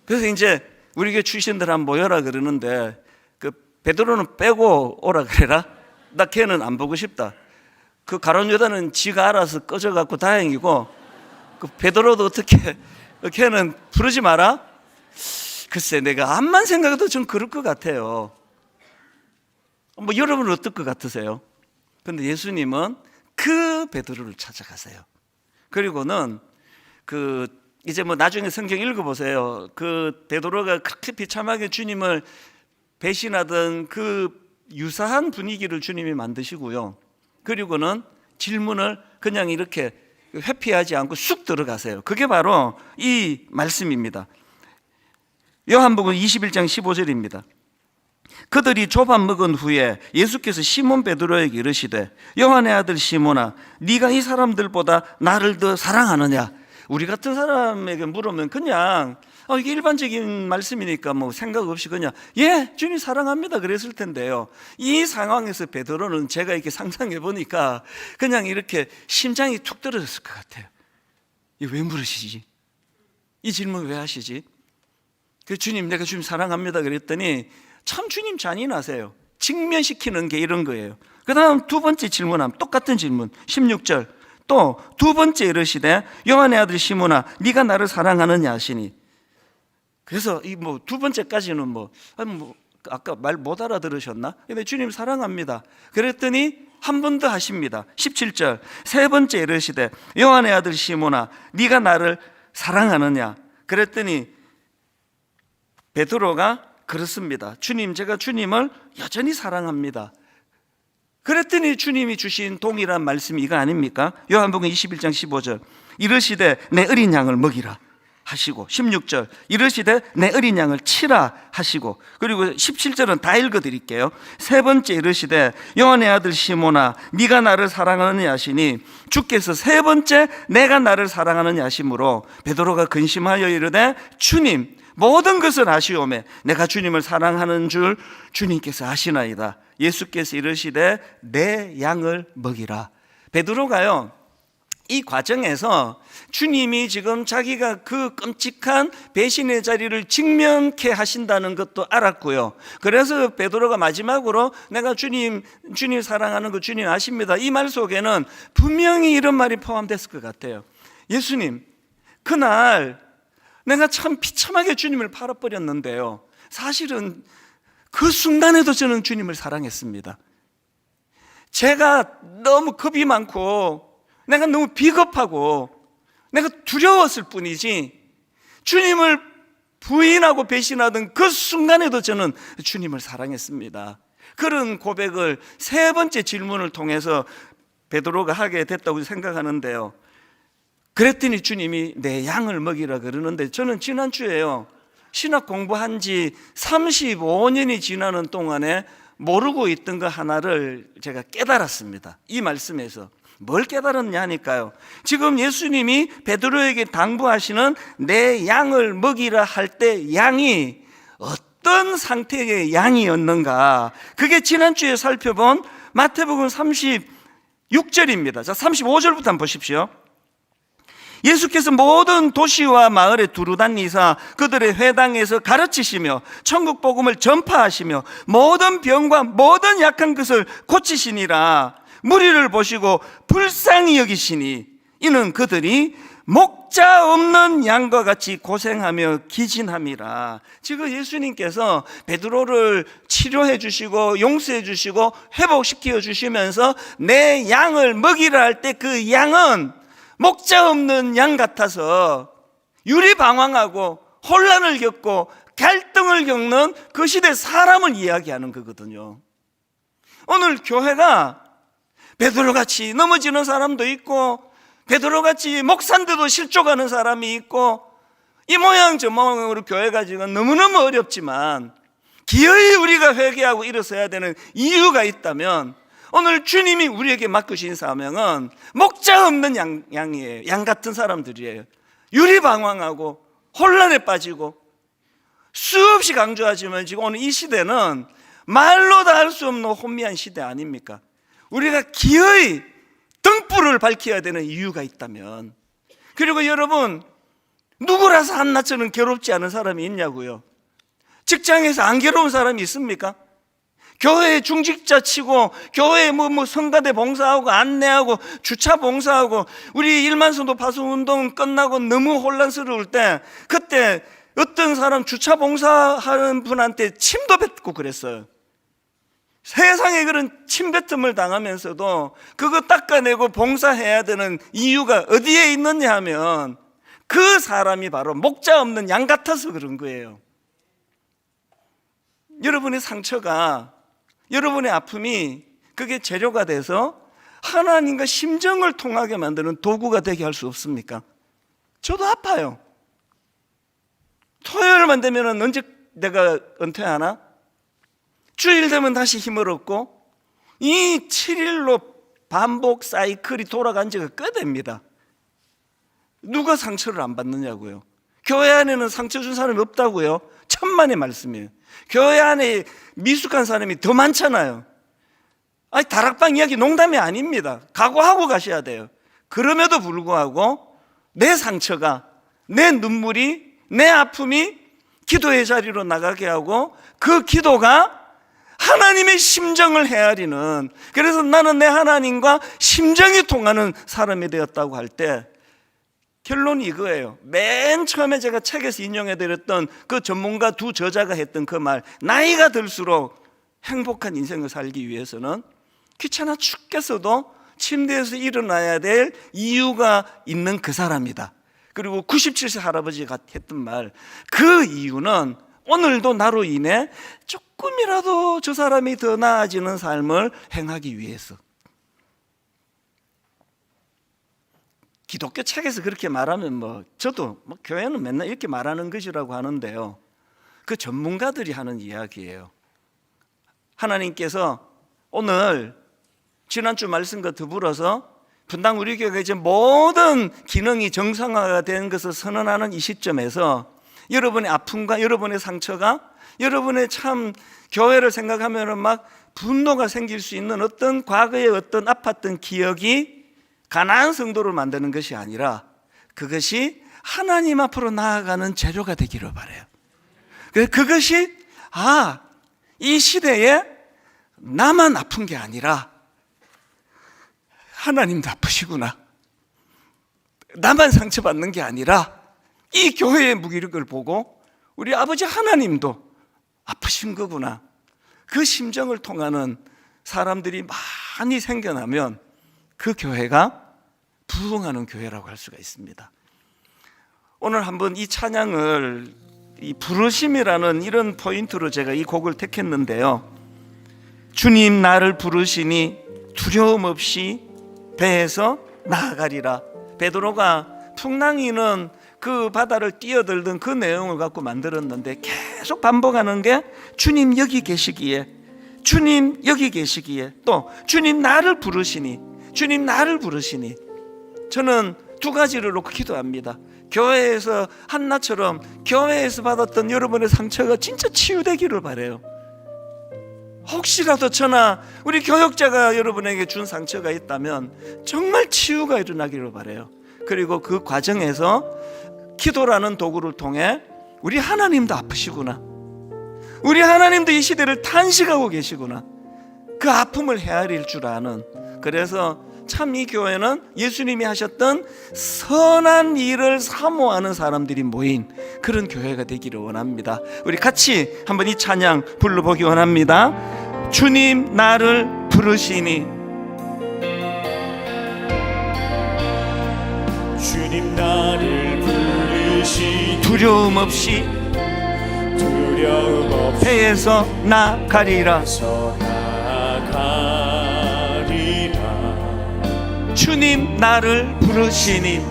그래서 이제 우리 교회 출신들 한번 모여라 그러는데 그 베드로는 빼고 오라 그래라. 나 걔는 안 보고 싶다. 그 가룟 유다는 지가 알아서 꺼져갖고 다행이고, 그 베드로도 어떻게 걔는 부르지 마라. 글쎄 내가 암만 생각해도 좀 그럴 것 같아요. 뭐 여러분은 어떨 것 같으세요? 그런데 예수님은 그 베드로를 찾아가세요. 그리고는 그 이제 뭐 나중에 성경 읽어보세요. 그 베드로가 그렇게 비참하게 주님을 배신하던 그 유사한 분위기를 주님이 만드시고요, 그리고는 질문을 그냥 이렇게 회피하지 않고 쑥 들어가세요. 그게 바로 이 말씀입니다. 요한복음 21장 15절입니다. 그들이 조밥 먹은 후에 예수께서 시몬 베드로에게 이르시되 요한의 아들 시몬아, 네가 이 사람들보다 나를 더 사랑하느냐? 우리 같은 사람에게 물으면 그냥 이게 일반적인 말씀이니까 뭐 생각 없이 그냥 예, 주님 사랑합니다 그랬을 텐데요, 이 상황에서 베드로는 제가 이렇게 상상해 보니까 그냥 이렇게 심장이 툭 떨어졌을 것 같아요. 왜 물으시지? 이 질문 왜 하시지? 그 주님, 내가 주님 사랑합니다 그랬더니 참 주님 잔인하세요. 직면시키는 게 이런 거예요. 그 다음 두 번째 질문하면 똑같은 질문 16절, 또 두 번째 이르시되 요한의 아들 시몬아, 네가 나를 사랑하느냐 하시니. 그래서 이 뭐 두 번째까지는 뭐 아까 말 못 알아들으셨나? 근데 주님 사랑합니다 그랬더니 한 번 더 하십니다. 17절, 세 번째 이르시되 요한의 아들 시몬아, 네가 나를 사랑하느냐? 그랬더니 베드로가 그렇습니다. 주님, 제가 주님을 여전히 사랑합니다. 그랬더니 주님이 주신 동일한 말씀이 이거 아닙니까? 요한복음 21장 15절, 이르시되 내 어린 양을 먹이라 하시고, 16절 이르시되 내 어린 양을 치라 하시고, 그리고 17절은 다 읽어드릴게요. 세 번째 이르시되 요한의 아들 시몬아, 네가 나를 사랑하느냐 하시니, 주께서 세 번째 내가 나를 사랑하느냐 하심으로 베드로가 근심하여 이르되 주님, 모든 것을 아시오매 내가 주님을 사랑하는 줄 주님께서 아시나이다. 예수께서 이르시되 내 양을 먹이라. 베드로가요, 이 과정에서 주님이 지금 자기가 그 끔찍한 배신의 자리를 직면케 하신다는 것도 알았고요, 그래서 베드로가 마지막으로 내가 주님 사랑하는 거 주님 아십니다, 이 말 속에는 분명히 이런 말이 포함됐을 것 같아요. 예수님, 그날 내가 참 비참하게 주님을 팔아버렸는데요, 사실은 그 순간에도 저는 주님을 사랑했습니다. 제가 너무 겁이 많고 내가 너무 비겁하고 내가 두려웠을 뿐이지, 주님을 부인하고 배신하던 그 순간에도 저는 주님을 사랑했습니다. 그런 고백을 세 번째 질문을 통해서 베드로가 하게 됐다고 생각하는데요, 그랬더니 주님이 내 양을 먹이라 그러는데, 저는 지난주에요, 신학 공부한 지 35년이 지나는 동안에 모르고 있던 거 하나를 제가 깨달았습니다. 이 말씀에서 뭘 깨달았냐 하니까요, 지금 예수님이 베드로에게 당부하시는 내 양을 먹이라 할 때 양이 어떤 상태의 양이었는가, 그게 지난주에 살펴본 마태복음 36절입니다. 자, 35절부터 한번 보십시오. 예수께서 모든 도시와 마을에 두루 다니사 그들의 회당에서 가르치시며 천국 복음을 전파하시며 모든 병과 모든 약한 것을 고치시니라. 무리를 보시고 불쌍히 여기시니 이는 그들이 목자 없는 양과 같이 고생하며 기진함이라. 지금 예수님께서 베드로를 치료해 주시고 용서해 주시고 회복시켜 주시면서 내 양을 먹이라 할 때 그 양은 목자 없는 양 같아서 유리방황하고 혼란을 겪고 갈등을 겪는 그 시대 사람을 이야기하는 거거든요. 오늘 교회가 베드로같이 넘어지는 사람도 있고 베드로같이 목사인데도 실족하는 사람이 있고 이 모양 저 모양으로 교회가 지금 너무너무 어렵지만 기어이 우리가 회개하고 일어서야 되는 이유가 있다면 오늘 주님이 우리에게 맡기신 사명은 목자 없는 양이에요. 양 같은 사람들이에요. 유리방황하고 혼란에 빠지고 수없이 강조하지만 지금 오늘 이 시대는 말로 다 할 수 없는 혼미한 시대 아닙니까? 우리가 기어이 등불을 밝혀야 되는 이유가 있다면, 그리고 여러분 누구라서 한나처럼 괴롭지 않은 사람이 있냐고요? 직장에서 안 괴로운 사람이 있습니까? 교회에 중직자 치고 교회에 성가대 봉사하고 안내하고 주차 봉사하고 우리 일만성도 파수운동 끝나고 너무 혼란스러울 때 그때 어떤 사람 주차 봉사하는 분한테 침도 뱉고 그랬어요. 세상에 그런 침뱉음을 당하면서도 그거 닦아내고 봉사해야 되는 이유가 어디에 있느냐 하면 그 사람이 바로 목자 없는 양 같아서 그런 거예요. 여러분의 상처가, 여러분의 아픔이 그게 재료가 돼서 하나님과 심정을 통하게 만드는 도구가 되게 할 수 없습니까? 저도 아파요. 토요일만 되면 언제 내가 은퇴하나? 주일 되면 다시 힘을 얻고 이 7일로 반복 사이클이 돌아간 지가 꽤 됩니다. 누가 상처를 안 받느냐고요? 교회 안에는 상처 준 사람이 없다고요? 천만의 말씀이에요. 교회 안에 미숙한 사람이 더 많잖아요. 아니, 다락방 이야기 농담이 아닙니다. 각오하고 가셔야 돼요. 그럼에도 불구하고 내 상처가, 내 눈물이, 내 아픔이 기도의 자리로 나가게 하고 그 기도가 하나님의 심정을 헤아리는, 그래서 나는 내 하나님과 심정이 통하는 사람이 되었다고 할 때 결론이 이거예요. 맨 처음에 제가 책에서 인용해드렸던 그 전문가 두 저자가 했던 그 말, 나이가 들수록 행복한 인생을 살기 위해서는 귀찮아 죽겠어도 침대에서 일어나야 될 이유가 있는 그 사람이다. 그리고 97세 할아버지가 했던 말, 그 이유는 오늘도 나로 인해 조금이라도 저 사람이 더 나아지는 삶을 행하기 위해서. 기독교 책에서 그렇게 말하면 저도 교회는 맨날 이렇게 말하는 것이라고 하는데요, 그 전문가들이 하는 이야기예요. 하나님께서 오늘 지난주 말씀과 더불어서 분당 우리 교회가 이제 모든 기능이 정상화가 된 것을 선언하는 이 시점에서 여러분의 아픔과 여러분의 상처가, 여러분의 참 교회를 생각하면 막 분노가 생길 수 있는 어떤 과거의 어떤 아팠던 기억이 가난한 성도를 만드는 것이 아니라 그것이 하나님 앞으로 나아가는 재료가 되기를 바라요. 그것이 이 시대에 나만 아픈 게 아니라 하나님도 아프시구나, 나만 상처받는 게 아니라 이 교회의 무기력을 보고 우리 아버지 하나님도 아프신 거구나, 그 심정을 통하는 사람들이 많이 생겨나면 그 교회가 부흥하는 교회라고 할 수가 있습니다. 오늘 한번 이 찬양을, 이 부르심이라는 이런 포인트로 제가 이 곡을 택했는데요, 주님 나를 부르시니 두려움 없이 배에서 나아가리라. 베드로가 풍랑이는 그 바다를 뛰어들던 그 내용을 갖고 만들었는데 계속 반복하는 게 주님 여기 계시기에, 주님 여기 계시기에, 또 주님 나를 부르시니, 주님 나를 부르시니. 저는 두 가지를 놓고 기도합니다. 교회에서 한나처럼 교회에서 받았던 여러분의 상처가 진짜 치유되기를 바라요. 혹시라도 저나 우리 교역자가 여러분에게 준 상처가 있다면 정말 치유가 일어나기를 바라요. 그리고 그 과정에서 기도라는 도구를 통해 우리 하나님도 아프시구나, 우리 하나님도 이 시대를 탄식하고 계시구나, 그 아픔을 헤아릴 줄 아는, 그래서 참 이 교회는 예수님이 하셨던 선한 일을 사모하는 사람들이 모인 그런 교회가 되기를 원합니다. 우리 같이 한번 이 찬양 불러보기 원합니다. 주님 나를 부르시니, 주님 나를 부르시니 두려움 없이 배에서 나가리라. 주님 나를 부르시니,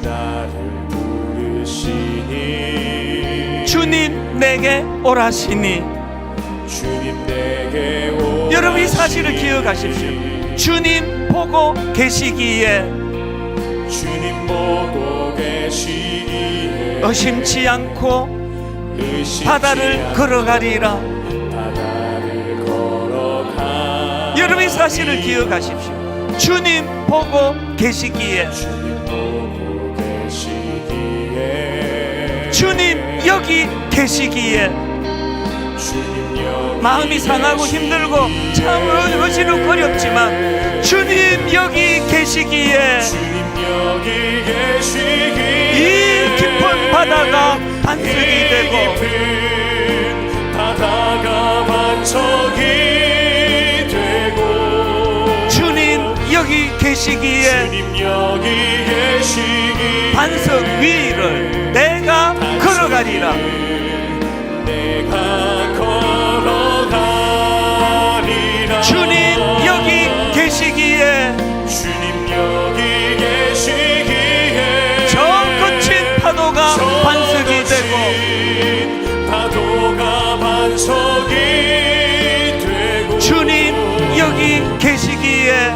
주님 내게 오라시니. 여러분 이 사실을 기억하십시오. 주님 보고 계시기에 의심치 않고 바다를 걸어가리라. 여러분 이 사실을 기억하십시오. 주님 보고 계시기에, 주님 여기 계시기에, 마음이 상하고 힘들고 참 어지럽거렸지만 주님 여기 계시기에 이 깊은 바다가 반석이 되고 주님 여기 계시기에 반석 위를 내가 걸어가리라. 주님 여기 계시기에 저 거친 파도가 반석이 되고 주님 여기 계시기에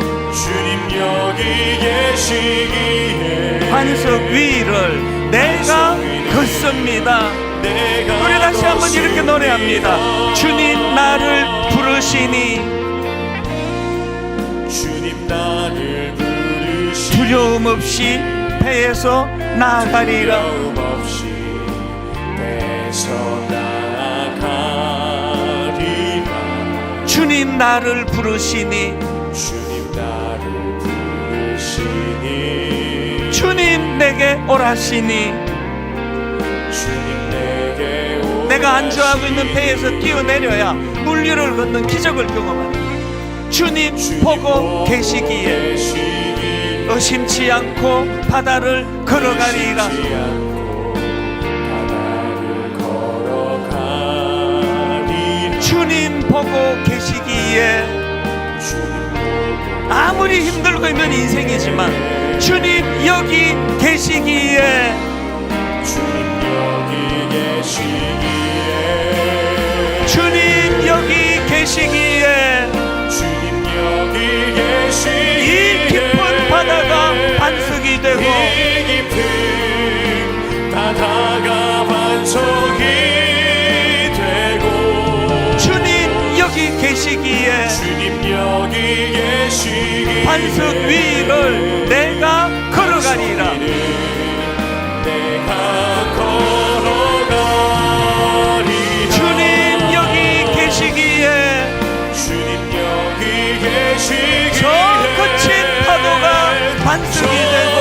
반석 위를 내가 걷습니다. 우리 다시 한번 이렇게 노래합니다. 주님 나를 부르시니, 두려움 없이 배에서 나가리라. 주님 나를 부르시니, 주님 내게 오라시니. 내가 안주하고 있는 배에서 뛰어내려야 물류를 걷는 기적을 경험하는 주님 보고 계시기에 의심치 않고 바다를 걸어가리라. 주님 보고 계시기에 아무리 힘들고 있는 인생이지만 주님 여기 계시기에 주님 여기 계시기에 이 깊은 바다가 반석이 되고 주님 여기 계시기에 반석 위를 내가 걸어가리라. 주님 여기 계시기에 저 거친 파도가 반석이 되고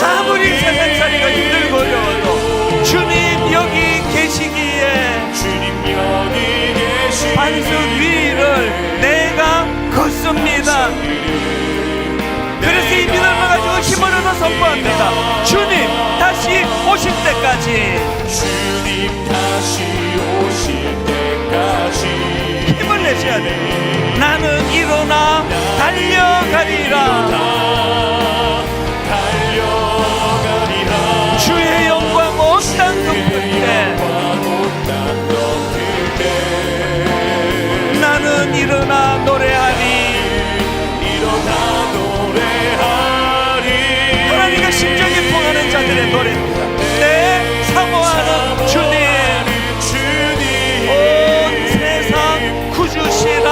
아무리 세상살이가 힘들고 어려워도 주님 여기 계시기에 반석 위를 내가 걷습니다. 그래서 이 믿음을 가지고 힘을 얻어 선포합니다. 주님 다시 오실 때까지, 주님 다시 오실 때까지 힘을 내셔야 돼. 나는 일어나 달려가리라. 주의 영광 온 땅 덮을 때 나는 일어나 노래하리. 하나님과 심정이 통하는 자들의 노래입니다. 내 사모하는 주님, 온 세상 구주시라.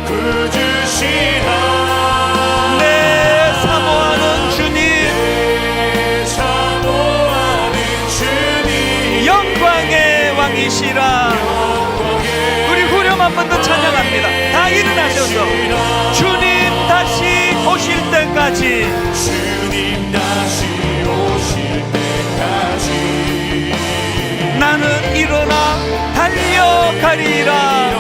구주시라. 때까지 주님 다시 오실 때까지 나는 일어나 달려가리라.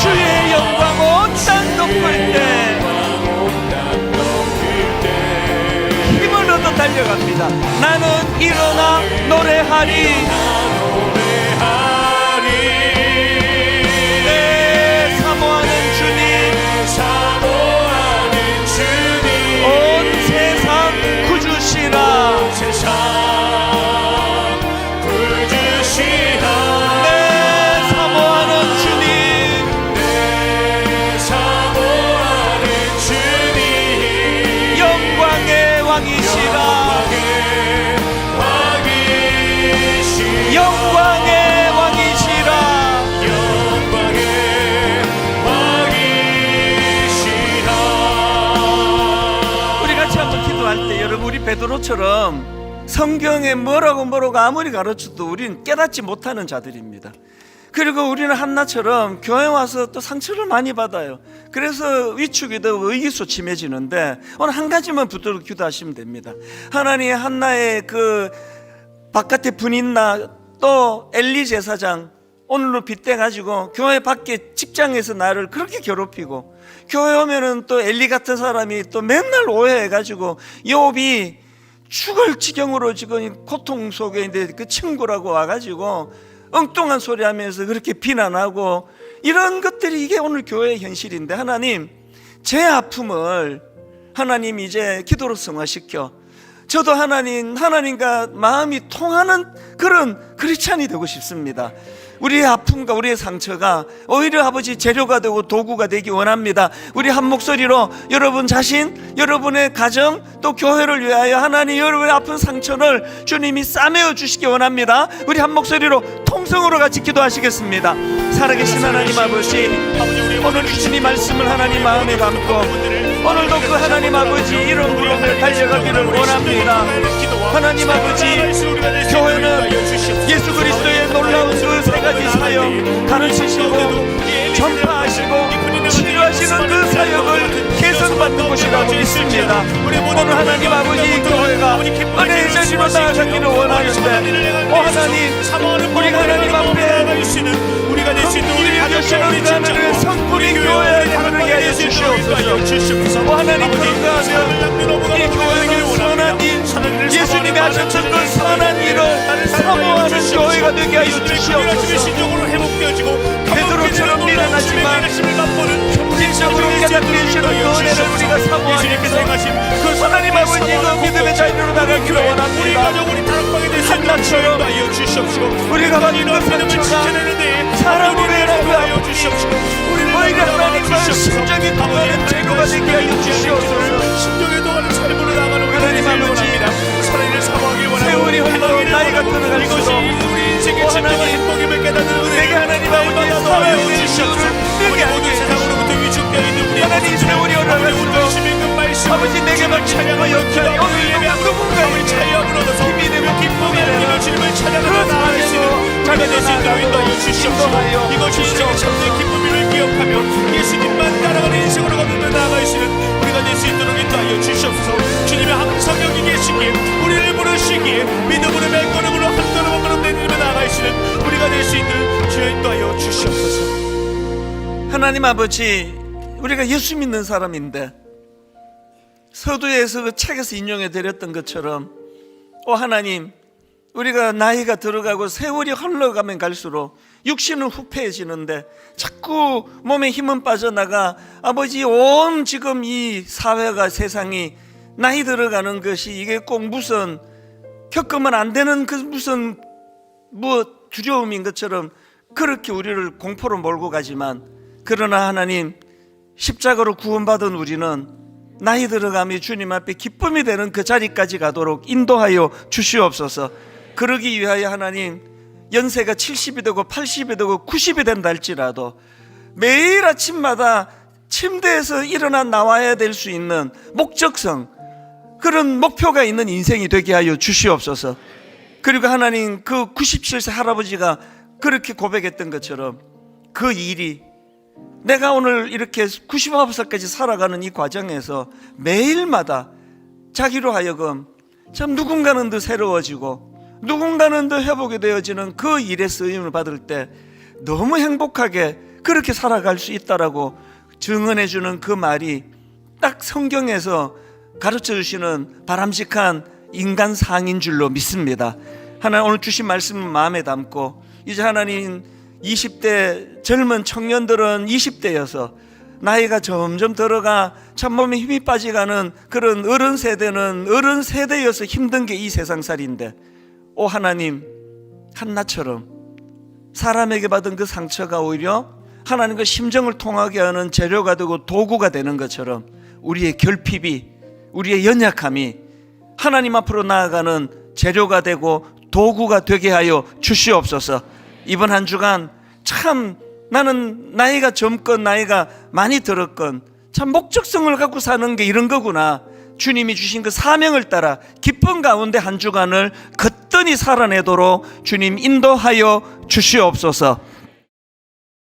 주의 영광 온 땅 덮을 때 힘을 얻어 달려갑니다. 나는 일어나 노래하리. 내 사모하는 주님 온 세상 구주시라. 내 사모하는 주님 영광의 왕이시라. 영광의 왕이시라. 우리 같이 한번 기도할 때 여러분, 우리 베드로처럼 성경에 뭐라고 아무리 가르쳐도 우리는 깨닫지 못하는 자들입니다. 그리고 우리는 한나처럼 교회 와서 또 상처를 많이 받아요. 그래서 위축이 되고 의기소침해지는데 오늘 한 가지만 붙들고 기도하시면 됩니다. 하나님, 한나의 그 바깥에 분인나 또 엘리 제사장 오늘로 빗대가지고 교회 밖에 직장에서 나를 그렇게 괴롭히고, 교회 오면은 또 엘리 같은 사람이 또 맨날 오해해가지고 욥이 죽을 지경으로 지금 고통 속에 있는데 그 친구라고 와가지고 엉뚱한 소리 하면서 그렇게 비난하고, 이런 것들이 이게 오늘 교회의 현실인데, 하나님, 제 아픔을 하나님 이제 기도로 승화시켜 저도 하나님과 마음이 통하는 그런 크리스찬이 되고 싶습니다. 우리의 아픔과 우리의 상처가 오히려 아버지 재료가 되고 도구가 되기 원합니다. 우리 한 목소리로 여러분 자신, 여러분의 가정, 또 교회를 위하여 하나님 여러분의 아픈 상처를 주님이 싸매어 주시기 원합니다. 우리 한 목소리로 통성으로 같이 기도하시겠습니다. 살아계신 하나님 아버지, 오늘 주신 이 말씀을 하나님 마음에 담고 오늘도 그 하나님 아버지 이런 부름을 달려가기를 원합니다. 하나님 아버지, 교회는 예수 그리스도의 놀라운 그 세 가지 사역 가르치시고 전파하시고 치료하시는 그 사역을 개선받는 곳이라고 믿습니다. 오늘 하나님 아버지, 교회가 은혜의 자리로 나아가기를 원하는데, 하나님, 우리 하나님 앞에 성품이 되시는 하나님의 성품인 교회에 다르게 하여 주시옵소서. 하나님, 그런가하면 이 교회는 선한 일, 예수님이 하셨던 그 선한 일을 사모하는 교회가 되게 하여 주시옵소서. 베드로처럼 미련하지만 현실적으로 깨닫게 주시는 그 은혜를 우리가 사모하니 그 하나님 아버지 그 믿음의 자리로 나가기를 원합니다. 한나처럼 우리가 받은 그 상처가 사람으로 인하여 아프시옵시고 오히려 하나님과 심정이 통하는 재료가 되게 하여 주시옵소서. 하나님 아버지, 세월이 흘러 나이가 들어갈수록 하나님, 내게 하나님 아버지 사랑의 이유를 느게 하게 해주시고, 하나님 세월이 흘러갈수록 아버지 내게만 찬양과 역할이 오늘 누군가의 힘이 되고 기쁨이 되는 그 찬양으로 자기의 삶을 인도하여 이것이 참된 기쁨임을 기억하며 예수님만 따라가는 인생으로 걷는 나아가시는 우리가 될 수 있도록 인도하여 주시옵소서. 주님이 항상 여기 계시기에 우리를 부르시기에 믿음으로 몇 걸음으로 한 걸음 한 걸음 내딛으며 나아가시는 우리가 될 수 있는 주여 인도하여 주시옵소서. 하나님 아버지, 우리가 예수 믿는 사람인데 서두에서 그 책에서 인용해 드렸던 것처럼 하나님, 우리가 나이가 들어가고 세월이 흘러가면 갈수록 육신은 후패해지는데 자꾸 몸에 힘은 빠져나가 아버지 온 지금 이 사회가 세상이 나이 들어가는 것이 이게 꼭 무슨 겪으면 안 되는 그 무슨 두려움인 것처럼 그렇게 우리를 공포로 몰고 가지만, 그러나 하나님, 십자가로 구원받은 우리는 나이 들어가며 주님 앞에 기쁨이 되는 그 자리까지 가도록 인도하여 주시옵소서. 그러기 위하여 하나님, 연세가 70이 되고 80이 되고 90이 된다 할지라도 매일 아침마다 침대에서 일어나 나와야 될 수 있는 목적성, 그런 목표가 있는 인생이 되게 하여 주시옵소서. 그리고 하나님, 그 97세 할아버지가 그렇게 고백했던 것처럼 그 일이 내가 오늘 이렇게 99살까지 살아가는 이 과정에서 매일마다 자기로 하여금 참 누군가는 더 새로워지고 누군가는 더 회복이 되어지는 그 일의 쓰임을 받을 때 너무 행복하게 그렇게 살아갈 수 있다라고 증언해 주는 그 말이 딱 성경에서 가르쳐 주시는 바람직한 인간 상인 줄로 믿습니다. 하나님 오늘 주신 말씀을 마음에 담고 이제 하나님 20대 젊은 청년들은 20대여서 나이가 점점 들어가 참몸에 힘이 빠져가는 그런 어른 세대는 어른 세대여서 힘든 게 이 세상살이인데 오 하나님 한나처럼 사람에게 받은 그 상처가 오히려 하나님과 심정을 통하게 하는 재료가 되고 도구가 되는 것처럼 우리의 결핍이 우리의 연약함이 하나님 앞으로 나아가는 재료가 되고 도구가 되게 하여 주시옵소서. 이번 한 주간 참 나는 나이가 젊건 나이가 많이 들었건 참 목적성을 갖고 사는 게 이런 거구나. 주님이 주신 그 사명을 따라 기쁜 가운데 한 주간을 거뜬히 살아내도록 주님 인도하여 주시옵소서.